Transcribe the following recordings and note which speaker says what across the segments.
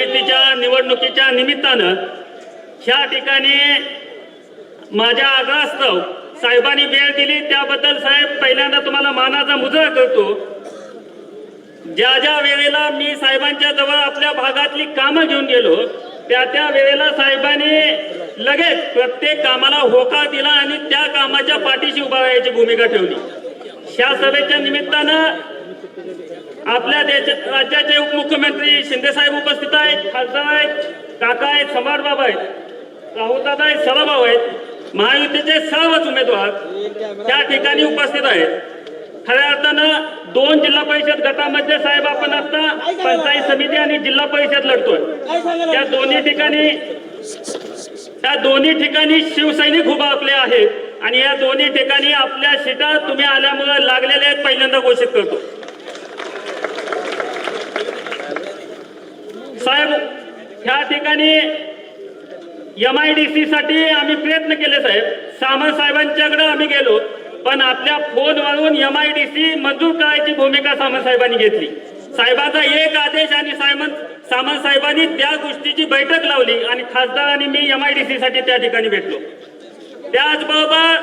Speaker 1: निवडणुकीच्या निमित्तानं ह्या ठिकाणी माझ्या आग्रहास्तव साहेबांनी वेळ दिली त्याबद्दल साहेब पहिल्यांदा तुम्हाला मानाचा मुजरा करतो। ज्या ज्या वेळेला मी साहेबांच्या जवळ आपल्या भागातली कामं घेऊन गेलो त्या वेळेला साहेबांनी लगेच प्रत्येक कामाला होकार दिला आणि त्या कामाच्या पाठीशी उभा राहायची भूमिका ठेवली। ह्या सभेच्या निमित्तानं आपल्या राज्याचे उपमुख्यमंत्री शिंदे साहेब उपस्थित आहेत, खासदार आहेत, काका आहेत, सम्राटबाबा आहेत, राहुलदादा आहेत, सदाभाऊ आहेत, महायुतीचे सर्वच उमेदवार त्या ठिकाणी उपस्थित आहेत। खऱ्या अर्थानं 2 जिल्हा परिषद गटामध्ये साहेब आपण आता पंचायत समिती आणि जिल्हा परिषद लढतोय। त्या दोन्ही ठिकाणी शिवसैनिक उभा आपले आहेत आणि या दोन्ही ठिकाणी आपल्या सीटा तुम्ही आल्यामुळे लागलेल्या आहेत पहिल्यांदा घोषित करतो। साहेब ह्या ठिकाणी MIDC साठी आम्ही प्रयत्न केले साहेब, सामंत साहेबांच्याकडे आम्ही गेलो पण आपल्या फोनवरून MIDC मंजूर करायची भूमिका सामंत साहेबांनी घेतली। साहेबांचा एक आदेश आणि सामंत साहेबांनी त्या गोष्टीची बैठक लावली आणि खासदार आणि मी MIDC साठी त्या ठिकाणी भेटलो। त्याचबरोबर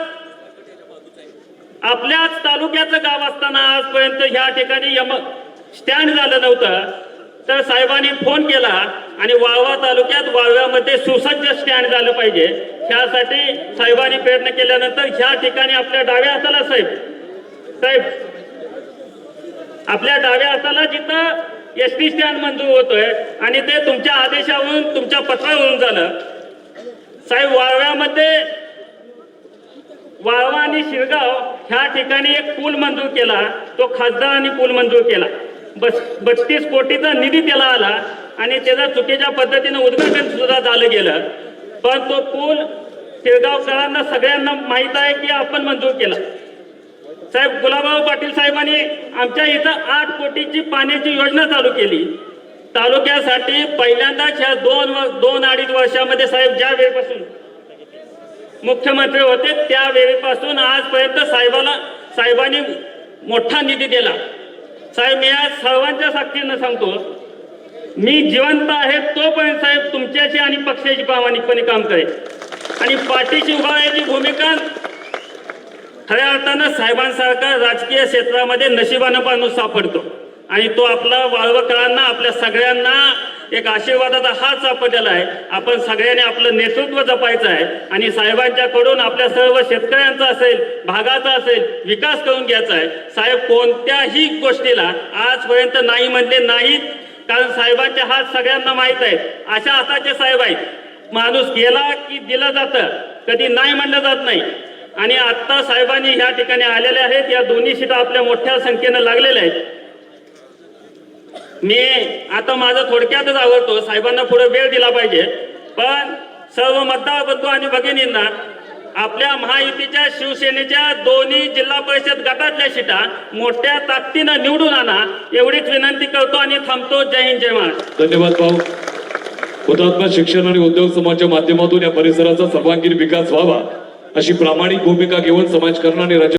Speaker 1: आपल्याच तालुक्याचं गाव असताना आजपर्यंत ह्या ठिकाणी स्टँड झालं नव्हतं तर साहेबांनी फोन केला आणि वाळवा तालुक्यात वाळव्यामध्ये सुसज्ज स्टँड झालं पाहिजे त्यासाठी साहेबांनी प्रयत्न केल्यानंतर ह्या ठिकाणी आपल्या डाव्या हाताला साहेब आपल्या डाव्या हाताला जिथं SD स्टँड मंजूर होतोय आणि ते तुमच्या आदेशावरून तुमच्या पत्रावरून झालं। साहेब वाळवा आणि शिरगाव ह्या ठिकाणी एक पूल मंजूर केला, तो खासदारांनी पूल मंजूर केला। 32 कोटीचा निधी त्याला आला आणि त्याचा चुकीच्या पद्धतीने उद्घाटन सुद्धा झालं गेलं, पण तो पूल शिरगावकरांना सगळ्यांना माहित आहे की आपण मंजूर केला। साहेब गुलाबराव पाटील साहेबांनी आमच्या इथं 8 कोटीची पाण्याची योजना चालू केली तालुक्यासाठी। पहिल्यांदाच ह्या 2-2.5 वर्षामध्ये साहेब ज्या वेळेपासून मुख्यमंत्री होते त्या वेळेपासून आजपर्यंत साहेबांनी मोठा निधी दिला। साहेब मी आज सर्वांच्या साक्षीनं सांगतो, मी जिवंत आहे तोपर्यंत साहेब तुमच्याशी आणि पक्षाची प्रामाणिकपणे काम करेल आणि पाठीशी उभा राहायची भूमिका खऱ्या अर्थानं साहेबांसारखा राजकीय क्षेत्रामध्ये नशिबानं माणूस सापडतो आणि तो आपला वाळवकरांना आपल्या सगळ्यांना एक आशीर्वादाचा हात सापडलेला आहे। आपण सगळ्यांनी आपलं नेतृत्व जपायचं आहे आणि साहेबांच्याकडून आपल्या सर्व शेतकऱ्यांचा असेल, भागाचा असेल, विकास करून घ्यायचा आहे। साहेब कोणत्याही गोष्टीला आजपर्यंत नाही म्हणले नाहीत, कारण साहेबांचे हात सगळ्यांना माहीत आहेत। अशा हाताचे साहेब आहेत, माणूस गेला की दिलं जातं, कधी नाही म्हणलं जात नाही। आणि आता साहेबांनी ह्या ठिकाणी आलेले आहेत, या दोन्ही सीटा आपल्या मोठ्या संख्येनं लागलेल्या आहेत। मी आता माझं थोडक्यातच आवडतो, साहेबांना पुढे वेळ दिला पाहिजे, पण सर्व मतदार बंधू आणि भगिनींना आपल्या महायुतीच्या शिवसेनेच्या दोन्ही जिल्हा परिषद गटातल्या सीटा मोठ्या ताकदीनं निवडून आणा एवढीच विनंती करतो आणि थांबतो। जय हिंद, जय महाराष्ट्र।
Speaker 2: धन्यवाद भाऊ। हुतात्मा शिक्षण आणि उद्योग समाजाच्या माध्यमातून या परिसराचा सर्वांगीण विकास व्हावा अशी प्रामाणिक भूमिका घेऊन समाजकारण आणि राज्य